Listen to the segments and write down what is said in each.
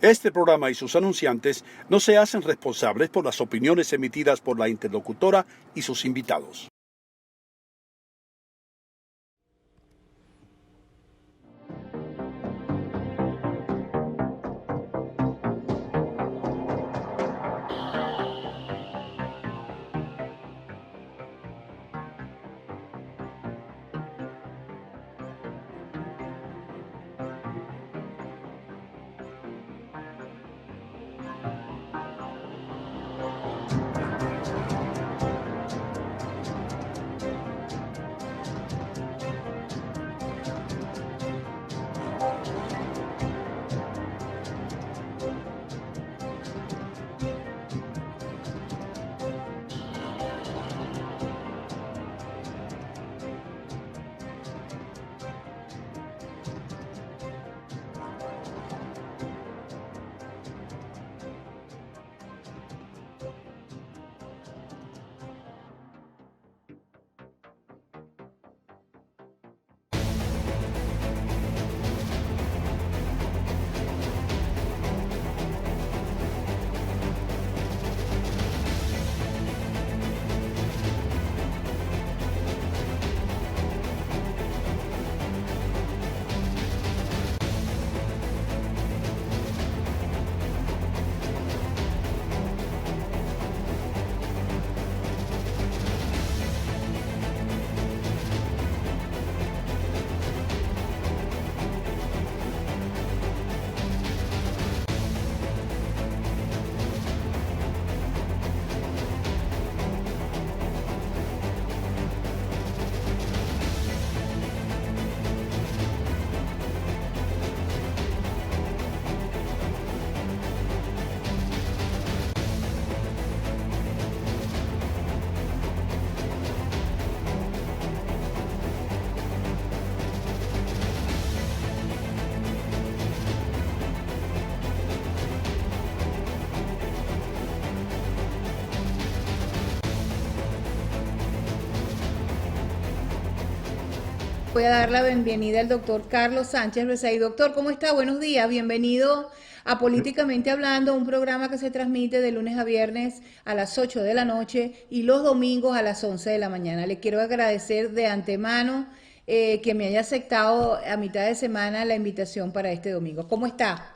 Este programa y sus anunciantes no se hacen responsables por las opiniones emitidas por la interlocutora y sus invitados. Voy a dar la bienvenida al doctor Carlos Sánchez Besay. Doctor, ¿cómo está? Buenos días, bienvenido a Políticamente Hablando, un programa que se transmite de lunes a viernes a las 8 de la noche y los domingos a las 11 de la mañana. Le quiero agradecer de antemano que me haya aceptado a mitad de semana la invitación para este domingo. ¿Cómo está?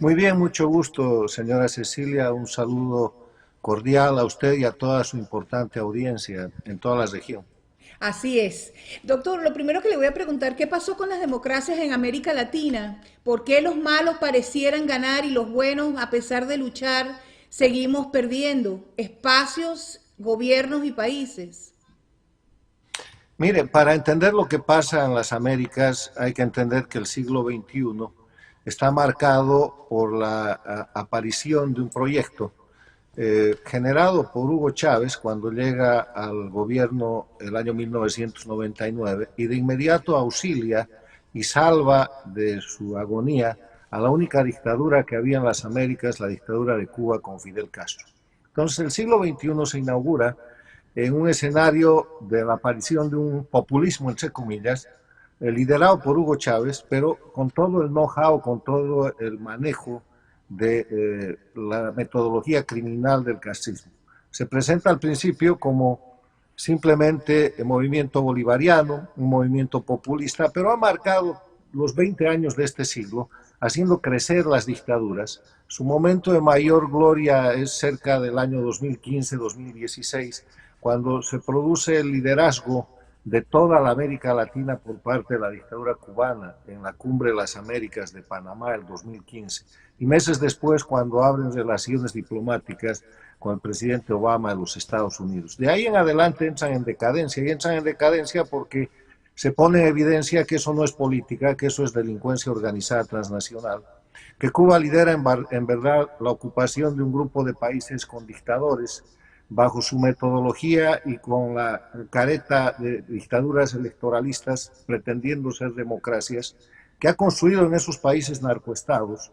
Muy bien, mucho gusto, señora Cecilia. Un saludo cordial a usted y a toda su importante audiencia en toda la región. Así es. Doctor, lo primero que le voy a preguntar, ¿qué pasó con las democracias en América Latina? ¿Por qué los malos parecieran ganar y los buenos, a pesar de luchar, seguimos perdiendo espacios, gobiernos y países? Mire, para entender lo que pasa en las Américas hay que entender que el siglo XXI está marcado por la aparición de un proyecto generado por Hugo Chávez cuando llega al gobierno el año 1999 y de inmediato auxilia y salva de su agonía a la única dictadura que había en las Américas, la dictadura de Cuba con Fidel Castro. Entonces el siglo XXI se inaugura en un escenario de la aparición de un populismo, entre comillas, liderado por Hugo Chávez, pero con todo el know-how, con todo el manejo de la metodología criminal del castrismo. Se presenta al principio como simplemente el movimiento bolivariano, un movimiento populista, pero ha marcado los 20 años de este siglo, haciendo crecer las dictaduras. Su momento de mayor gloria es cerca del año 2015-2016, cuando se produce el liderazgo de toda la América Latina por parte de la dictadura cubana en la Cumbre de las Américas de Panamá el 2015. Y meses después, cuando abren relaciones diplomáticas con el presidente Obama de los Estados Unidos. De ahí en adelante entran en decadencia, y entran en decadencia porque se pone en evidencia que eso no es política, que eso es delincuencia organizada transnacional, que Cuba lidera en verdad la ocupación de un grupo de países con dictadores, bajo su metodología y con la careta de dictaduras electoralistas pretendiendo ser democracias, que ha construido en esos países narcoestados.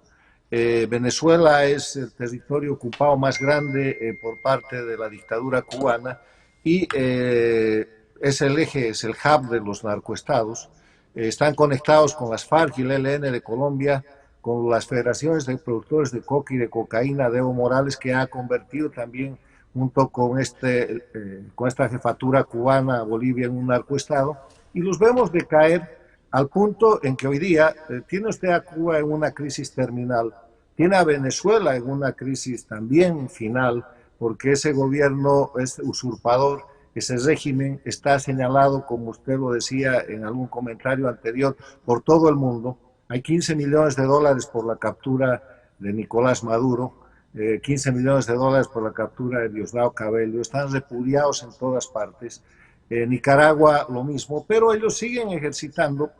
Venezuela es el territorio ocupado más grande por parte de la dictadura cubana y es el eje, es el hub de los narcoestados. Están conectados con las FARC y el ELN de Colombia, con las federaciones de productores de coca y de cocaína de Evo Morales, que ha convertido también, junto con, con esta jefatura cubana, a Bolivia en un narcoestado, y los vemos decaer al punto en que hoy día tiene usted a Cuba en una crisis terminal, tiene a Venezuela en una crisis también final, porque ese gobierno es usurpador, ese régimen está señalado, como usted lo decía en algún comentario anterior, por todo el mundo. Hay 15 millones de dólares por la captura de Nicolás Maduro, 15 millones de dólares por la captura de Diosdado Cabello, están repudiados en todas partes. Nicaragua lo mismo, pero ellos siguen ejercitando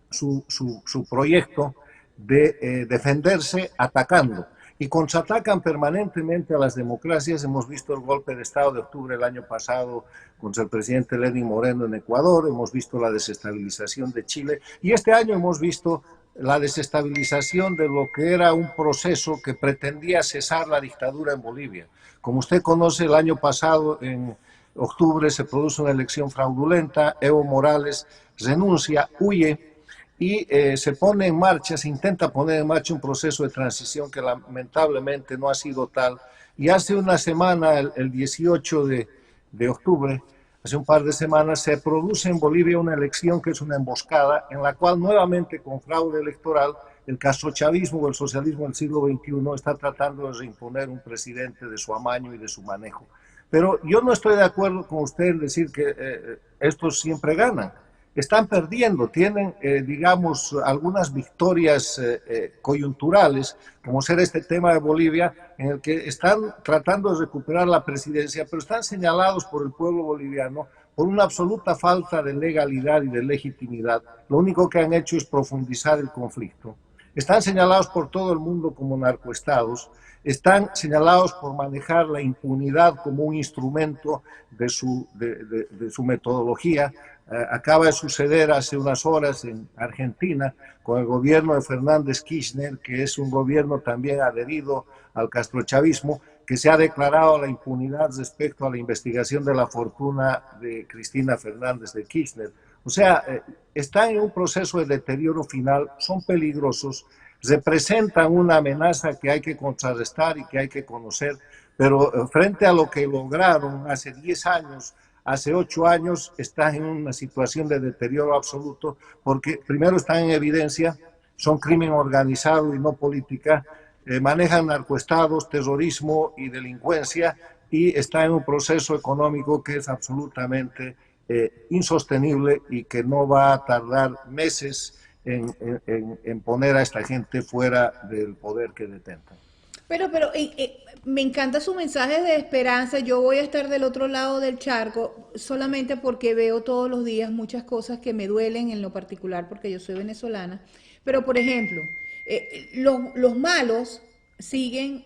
su proyecto de defenderse atacando y contraatacan permanentemente a las democracias. Hemos visto el golpe de Estado de octubre del año pasado contra el presidente Lenín Moreno en Ecuador, hemos visto la desestabilización de Chile y este año hemos visto la desestabilización de lo que era un proceso que pretendía cesar la dictadura en Bolivia. Como usted conoce, el año pasado, en octubre, se produce una elección fraudulenta, Evo Morales renuncia, huye, y se pone en marcha, se intenta poner en marcha un proceso de transición que lamentablemente no ha sido tal. Y hace una semana, el 18 de octubre, hace un par de semanas, se produce en Bolivia una elección que es una emboscada, en la cual nuevamente con fraude electoral el castrochavismo o el socialismo del siglo XXI está tratando de reimponer un presidente de su amaño y de su manejo. Pero yo no estoy de acuerdo con usted en decir que estos siempre ganan. Están perdiendo, tienen, digamos, algunas victorias coyunturales, como ser este tema de Bolivia, en el que están tratando de recuperar la presidencia, pero están señalados por el pueblo boliviano por una absoluta falta de legalidad y de legitimidad. Lo único que han hecho es profundizar el conflicto. Están señalados por todo el mundo como narcoestados, están señalados por manejar la impunidad como un instrumento de su metodología. Acaba de suceder hace unas horas en Argentina con el gobierno de Fernández Kirchner, que es un gobierno también adherido al castrochavismo, que se ha declarado la impunidad respecto a la investigación de la fortuna de Cristina Fernández de Kirchner. O sea, están en un proceso de deterioro final, son peligrosos, representan una amenaza que hay que contrarrestar y que hay que conocer, pero frente a lo que lograron hace 10 años, hace 8 años, están en una situación de deterioro absoluto, porque primero están en evidencia, son crimen organizado y no política, manejan narcoestados, terrorismo y delincuencia, y están en un proceso económico que es absolutamente insostenible y que no va a tardar meses en poner a esta gente fuera del poder que detentan. Pero me encanta su mensaje de esperanza. Yo voy a estar del otro lado del charco solamente porque veo todos los días muchas cosas que me duelen en lo particular porque yo soy venezolana. Pero, por ejemplo, los malos siguen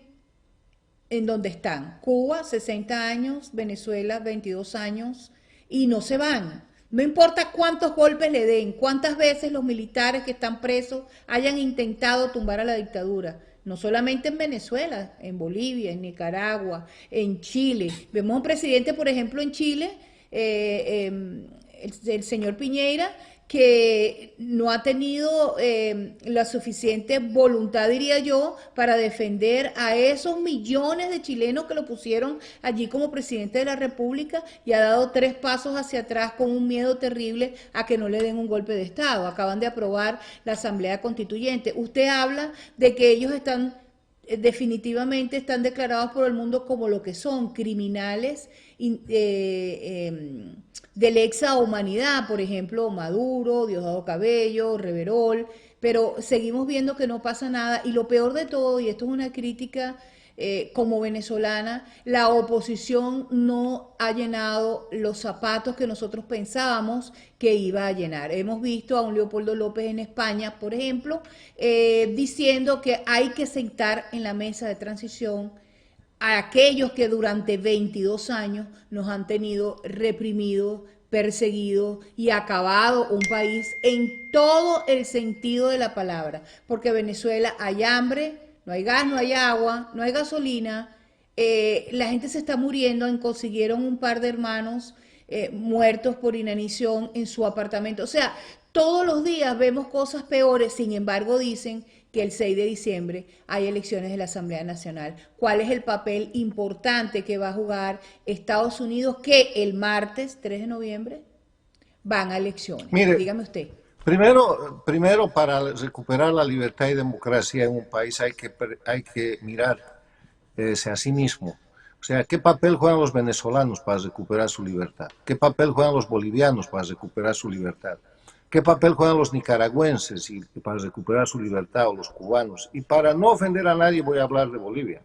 en donde están. Cuba, 60 años, Venezuela, 22 años, y no se van. No importa cuántos golpes le den, cuántas veces los militares que están presos hayan intentado tumbar a la dictadura. No solamente en Venezuela, en Bolivia, en Nicaragua, en Chile. Vemos un presidente, por ejemplo, en Chile, el señor Piñera, que no ha tenido la suficiente voluntad, diría yo, para defender a esos millones de chilenos que lo pusieron allí como presidente de la República y ha dado 3 pasos hacia atrás con un miedo terrible a que no le den un golpe de Estado. Acaban de aprobar la Asamblea Constituyente. Usted habla de que ellos están definitivamente están declarados por el mundo como lo que son, criminales de lesa humanidad, por ejemplo, Maduro, Diosdado Cabello, Reverol, pero seguimos viendo que no pasa nada y lo peor de todo, y esto es una crítica como venezolana, la oposición no ha llenado los zapatos que nosotros pensábamos que iba a llenar. Hemos visto a un Leopoldo López en España, por ejemplo, diciendo que hay que sentar en la mesa de transición a aquellos que durante 22 años nos han tenido reprimidos, perseguidos y acabado un país en todo el sentido de la palabra. Porque Venezuela hay hambre, no hay gas, no hay agua, no hay gasolina, la gente se está muriendo, consiguieron un par de hermanos muertos por inanición en su apartamento. O sea, todos los días vemos cosas peores, sin embargo dicen que el 6 de diciembre hay elecciones de la Asamblea Nacional. ¿Cuál es el papel importante que va a jugar Estados Unidos que el martes 3 de noviembre van a elecciones? Mire, Dígame usted. primero para recuperar la libertad y democracia en un país hay que mirarse a sí mismo. O sea, ¿qué papel juegan los venezolanos para recuperar su libertad? ¿Qué papel juegan los bolivianos para recuperar su libertad? ¿Qué papel juegan los nicaragüenses para recuperar su libertad, o los cubanos? Y para no ofender a nadie voy a hablar de Bolivia.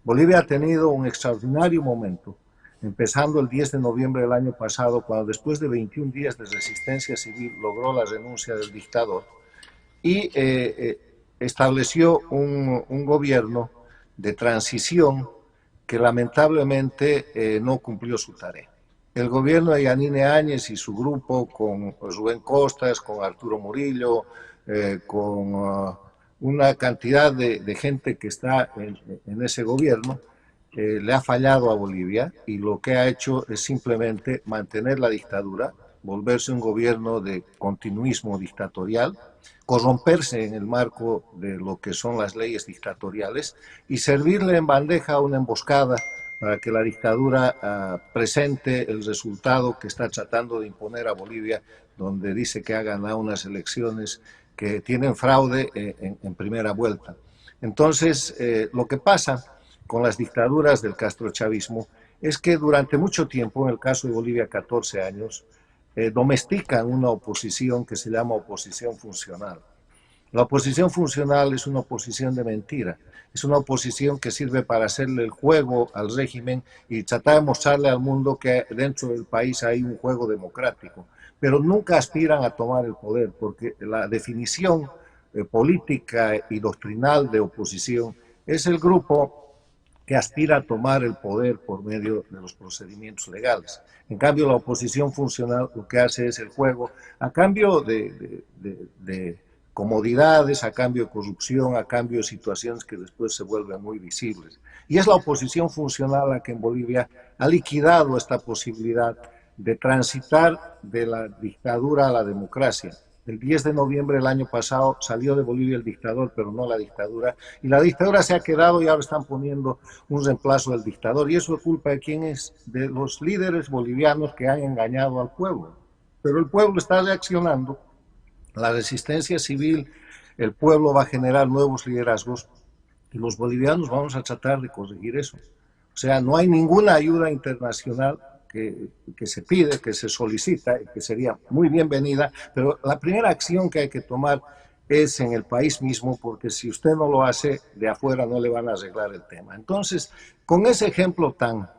Bolivia ha tenido un extraordinario momento, empezando el 10 de noviembre del año pasado, cuando después de 21 días de resistencia civil logró la renuncia del dictador y estableció un gobierno de transición que lamentablemente no cumplió su tarea. El gobierno de Yanine Áñez y su grupo, con Rubén Costas, con Arturo Murillo, con una cantidad de gente que está en ese gobierno, le ha fallado a Bolivia y lo que ha hecho es simplemente mantener la dictadura, volverse un gobierno de continuismo dictatorial, corromperse en el marco de lo que son las leyes dictatoriales y servirle en bandeja una emboscada para que la dictadura presente el resultado que está tratando de imponer a Bolivia, donde dice que ha ganado unas elecciones que tienen fraude en primera vuelta. Entonces, lo que pasa con las dictaduras del castrochavismo es que durante mucho tiempo, en el caso de Bolivia 14 años, domestican una oposición que se llama oposición funcional. La oposición funcional es una oposición de mentira, es una oposición que sirve para hacerle el juego al régimen y tratar de mostrarle al mundo que dentro del país hay un juego democrático, pero nunca aspiran a tomar el poder, porque la definición política y doctrinal de oposición es el grupo que aspira a tomar el poder por medio de los procedimientos legales. En cambio, la oposición funcional lo que hace es el juego a cambio de comodidades, a cambio de corrupción, a cambio de situaciones que después se vuelven muy visibles. Y es la oposición funcional la que en Bolivia ha liquidado esta posibilidad de transitar de la dictadura a la democracia. El 10 de noviembre del año pasado salió de Bolivia el dictador, pero no la dictadura, y la dictadura se ha quedado y ahora están poniendo un reemplazo del dictador, y eso es culpa de quién es, de los líderes bolivianos que han engañado al pueblo. Pero el pueblo está reaccionando, la resistencia civil, el pueblo va a generar nuevos liderazgos, y los bolivianos vamos a tratar de corregir eso. O sea, no hay ninguna ayuda internacional que se pide, que se solicita y que sería muy bienvenida, pero la primera acción que hay que tomar es en el país mismo, porque si usted no lo hace, de afuera no le van a arreglar el tema. Entonces, con ese ejemplo tan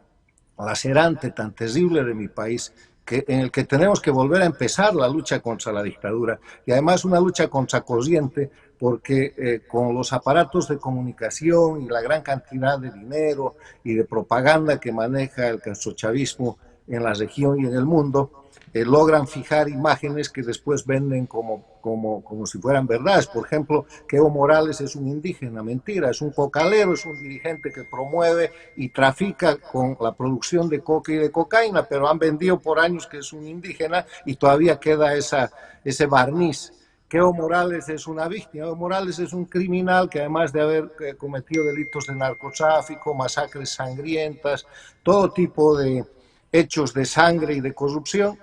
lacerante, tan terrible de mi país, en el que tenemos que volver a empezar la lucha contra la dictadura, y además una lucha contracorriente, porque con los aparatos de comunicación y la gran cantidad de dinero y de propaganda que maneja el castrochavismo en la región y en el mundo, logran fijar imágenes que después venden como si fueran verdades. Por ejemplo, que Evo Morales es un indígena, mentira, es un cocalero, es un dirigente que promueve y trafica con la producción de coca y de cocaína, pero han vendido por años que es un indígena y todavía queda ese barniz. Que Evo Morales es una víctima, Evo Morales es un criminal que además de haber cometido delitos de narcotráfico, masacres sangrientas, todo tipo de hechos de sangre y de corrupción,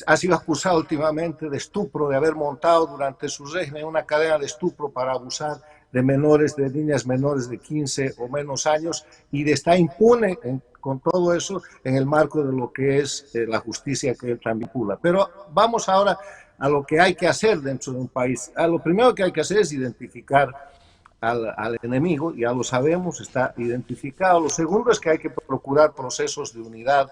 ha sido acusado últimamente de estupro, de haber montado durante su régimen una cadena de estupro para abusar de menores, de niñas menores de 15 o menos años, y de estar impune con todo eso en el marco de lo que es la justicia que él también pula. Pero vamos ahora a lo que hay que hacer dentro de un país. Lo primero que hay que hacer es identificar al enemigo, ya lo sabemos, está identificado. Lo segundo es que hay que procurar procesos de unidad.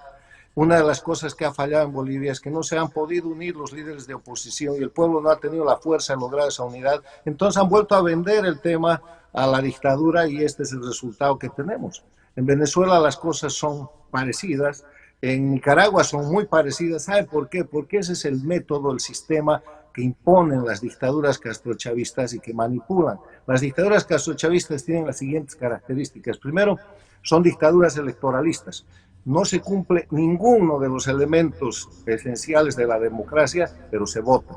Una de las cosas que ha fallado en Bolivia es que no se han podido unir los líderes de oposición y el pueblo no ha tenido la fuerza de lograr esa unidad. Entonces han vuelto a vender el tema a la dictadura y este es el resultado que tenemos. En Venezuela las cosas son parecidas, en Nicaragua son muy parecidas. ¿Sabe por qué? Porque ese es el método, el sistema que imponen las dictaduras castrochavistas y que manipulan. Las dictaduras castrochavistas tienen las siguientes características. Primero, son dictaduras electoralistas. No se cumple ninguno de los elementos esenciales de la democracia, pero se vota.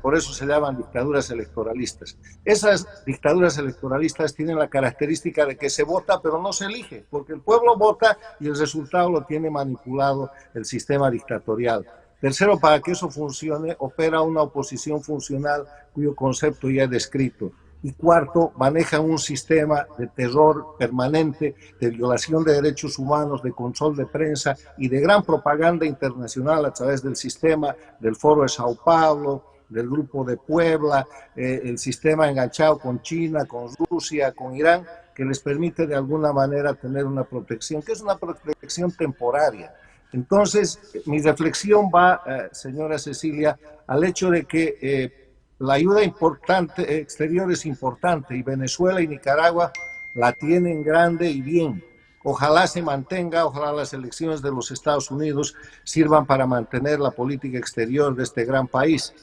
Por eso se llaman dictaduras electoralistas. Esas dictaduras electoralistas tienen la característica de que se vota pero no se elige, porque el pueblo vota y el resultado lo tiene manipulado el sistema dictatorial. Tercero, para que eso funcione, opera una oposición funcional cuyo concepto ya he descrito. Y cuarto, manejan un sistema de terror permanente, de violación de derechos humanos, de control de prensa y de gran propaganda internacional a través del sistema del Foro de Sao Paulo, del Grupo de Puebla, el sistema enganchado con China, con Rusia, con Irán, que les permite de alguna manera tener una protección, que es una protección temporaria. Entonces, mi reflexión va, señora Cecilia, al hecho de que la ayuda exterior es importante y Venezuela y Nicaragua la tienen grande y bien. Ojalá se mantenga, ojalá las elecciones de los Estados Unidos sirvan para mantener la política exterior de este gran país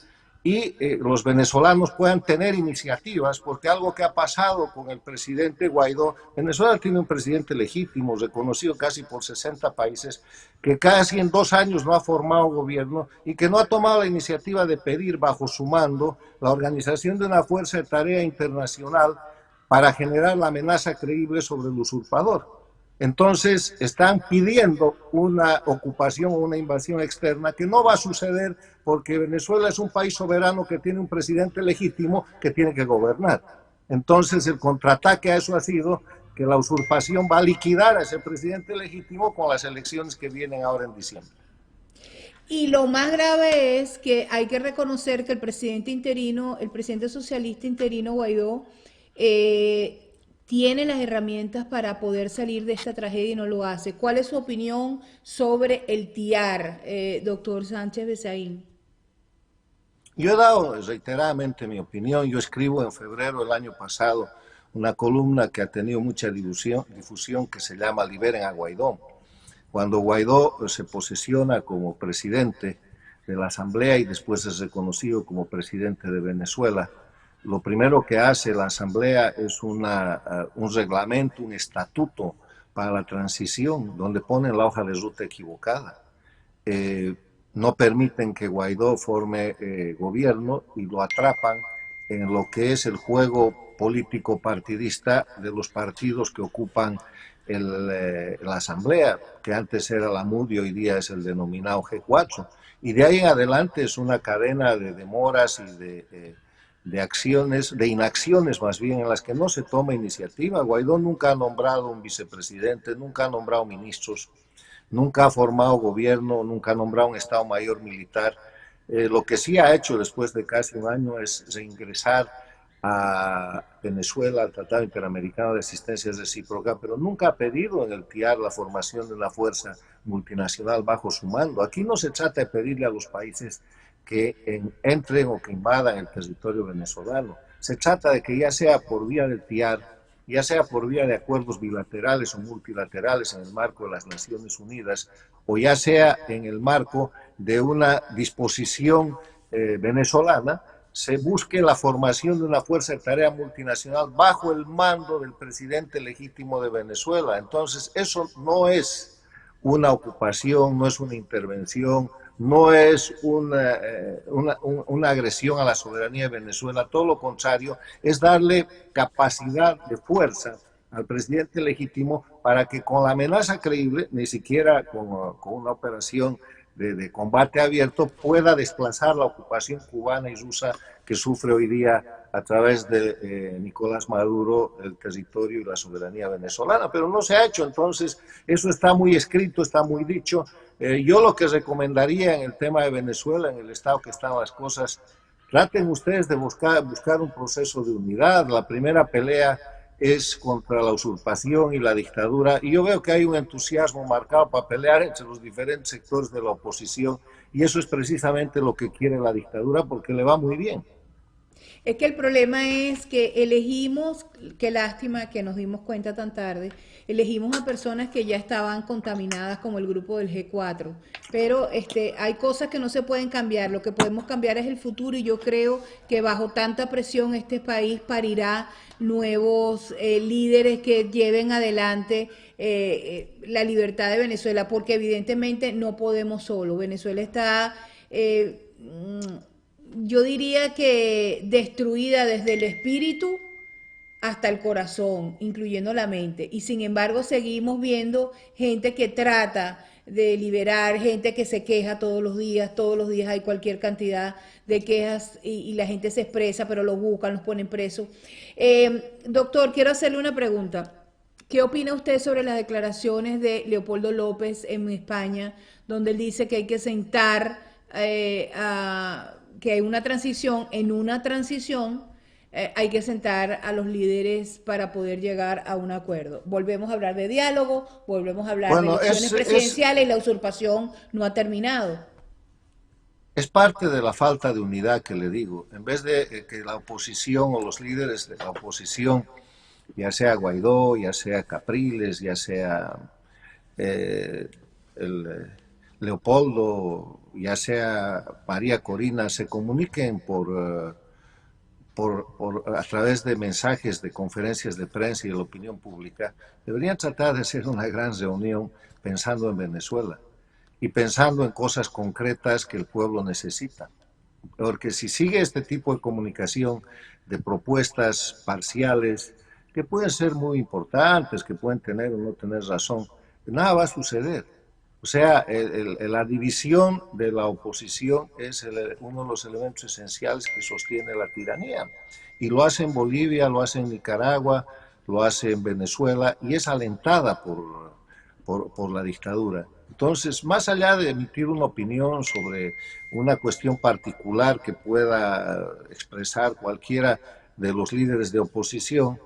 y los venezolanos puedan tener iniciativas, porque algo que ha pasado con el presidente Guaidó, Venezuela tiene un presidente legítimo, reconocido casi por 60 países, que casi en 2 años no ha formado gobierno y que no ha tomado la iniciativa de pedir bajo su mando la organización de una fuerza de tarea internacional para generar la amenaza creíble sobre el usurpador. Entonces están pidiendo una ocupación o una invasión externa que no va a suceder porque Venezuela es un país soberano que tiene un presidente legítimo que tiene que gobernar. Entonces el contraataque a eso ha sido que la usurpación va a liquidar a ese presidente legítimo con las elecciones que vienen ahora en diciembre. Y lo más grave es que hay que reconocer que el presidente interino, el presidente socialista interino Guaidó, tiene las herramientas para poder salir de esta tragedia y no lo hace. ¿Cuál es su opinión sobre el TIAR, doctor Sánchez Bezaín? Yo he dado reiteradamente mi opinión. Yo escribo en febrero del año pasado una columna que ha tenido mucha difusión que se llama Liberen a Guaidó. Cuando Guaidó se posesiona como presidente de la Asamblea y después es reconocido como presidente de Venezuela, lo primero que hace la Asamblea es un reglamento, un estatuto para la transición, donde ponen la hoja de ruta equivocada. No permiten que Guaidó forme gobierno y lo atrapan en lo que es el juego político partidista de los partidos que ocupan la Asamblea, que antes era la MUD y hoy día es el denominado G4. Y de ahí en adelante es una cadena de demoras y de acciones, de inacciones más bien, en las que no se toma iniciativa. Guaidó nunca ha nombrado un vicepresidente, nunca ha nombrado ministros, nunca ha formado gobierno, nunca ha nombrado un Estado Mayor militar. Lo que sí ha hecho después de casi un año es reingresar a Venezuela al Tratado Interamericano de Asistencia Recíproca, pero nunca ha pedido en el TIAR la formación de una fuerza multinacional bajo su mando. Aquí no se trata de pedirle a los países que entren o que invadan el territorio venezolano. Se trata de que ya sea por vía del TIAR, ya sea por vía de acuerdos bilaterales o multilaterales en el marco de las Naciones Unidas, o ya sea en el marco de una disposición venezolana, se busque la formación de una fuerza de tarea multinacional bajo el mando del presidente legítimo de Venezuela. Entonces, eso no es una ocupación, no es una intervención, no es una agresión a la soberanía de Venezuela, todo lo contrario, es darle capacidad de fuerza al presidente legítimo para que con la amenaza creíble, ni siquiera con una operación de combate abierto, pueda desplazar la ocupación cubana y rusa que sufre hoy día a través de Nicolás Maduro el territorio y la soberanía venezolana, pero no se ha hecho. Entonces eso está muy escrito, está muy dicho. Yo lo que recomendaría en el tema de Venezuela, en el estado que están las cosas, traten ustedes de buscar un proceso de unidad. La primera pelea es contra la usurpación y la dictadura, y yo veo que hay un entusiasmo marcado para pelear entre los diferentes sectores de la oposición, y eso es precisamente lo que quiere la dictadura porque le va muy bien. Es que el problema es que elegimos, qué lástima que nos dimos cuenta tan tarde, elegimos a personas que ya estaban contaminadas como el grupo del G4, pero hay cosas que no se pueden cambiar, lo que podemos cambiar es el futuro y yo creo que bajo tanta presión este país parirá nuevos líderes que lleven adelante la libertad de Venezuela, porque evidentemente no podemos solo, Venezuela está yo diría que destruida desde el espíritu hasta el corazón, incluyendo la mente. Y sin embargo, seguimos viendo gente que trata de liberar, gente que se queja todos los días hay cualquier cantidad de quejas y la gente se expresa, pero lo buscan, los ponen presos. Doctor, quiero hacerle una pregunta. ¿Qué opina usted sobre las declaraciones de Leopoldo López en España, donde él dice que hay que sentar, que hay una transición, en una transición hay que sentar a los líderes para poder llegar a un acuerdo? Volvemos a hablar de diálogo, volvemos a hablar de Bueno, elecciones presidenciales y la usurpación no ha terminado. es parte de la falta de unidad que le digo. En vez de que la oposición o los líderes de la oposición, ya sea Guaidó, ya sea Capriles, ya sea Leopoldo, ya sea María Corina, se comuniquen a través de mensajes, de conferencias de prensa y de la opinión pública, deberían tratar de hacer una gran reunión pensando en Venezuela y pensando en cosas concretas que el pueblo necesita. Porque si sigue este tipo de comunicación, de propuestas parciales, que pueden ser muy importantes, que pueden tener o no tener razón, nada va a suceder. O sea, la división de la oposición es uno de los elementos esenciales que sostiene la tiranía. Y lo hace en Bolivia, lo hace en Nicaragua, lo hace en Venezuela y es alentada por la dictadura. Entonces, más allá de emitir una opinión sobre una cuestión particular que pueda expresar cualquiera de los líderes de oposición,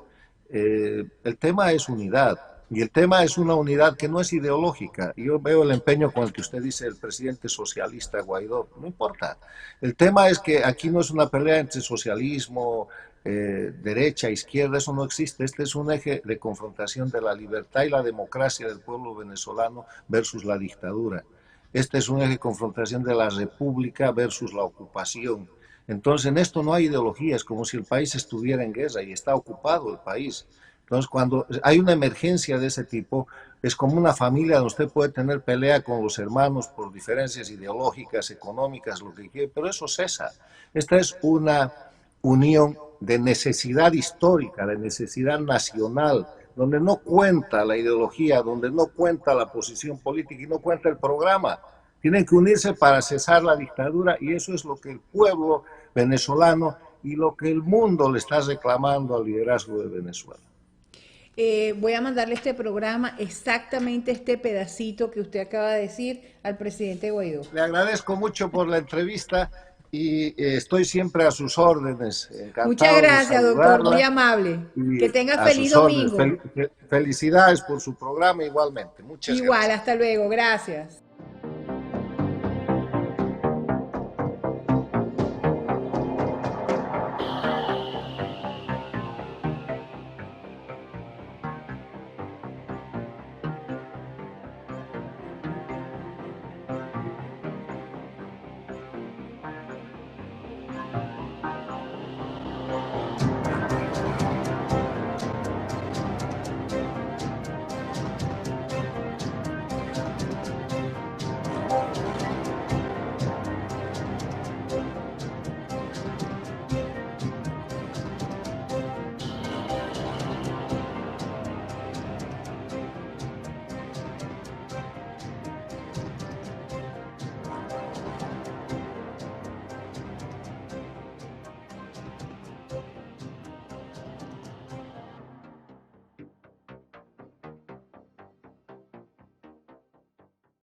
el tema es unidad. Y el tema es una unidad que no es ideológica. Yo veo el empeño con el que usted dice el presidente socialista Guaidó. No importa. El tema es que aquí no es una pelea entre socialismo, derecha, izquierda, eso no existe. Este es un eje de confrontación de la libertad y la democracia del pueblo venezolano versus la dictadura. Este es un eje de confrontación de la república versus la ocupación. Entonces, en esto no hay ideología, es como si el país estuviera en guerra y está ocupado el país. Entonces, cuando hay una emergencia de ese tipo, es como una familia donde usted puede tener pelea con los hermanos por diferencias ideológicas, económicas, lo que quiera, pero eso cesa. Esta es una unión de necesidad histórica, de necesidad nacional, donde no cuenta la ideología, donde no cuenta la posición política y no cuenta el programa. Tienen que unirse para cesar la dictadura y eso es lo que el pueblo venezolano y lo que el mundo le está reclamando al liderazgo de Venezuela. Voy a mandarle este programa, exactamente este pedacito que usted acaba de decir al presidente Guaidó. Le agradezco mucho por la entrevista y estoy siempre a sus órdenes. Encantado Muchas gracias, de doctor, muy saludarla. amable. Que tenga A feliz sus órdenes. domingo. Felicidades por su programa igualmente. Muchas Igual, gracias. hasta luego, gracias.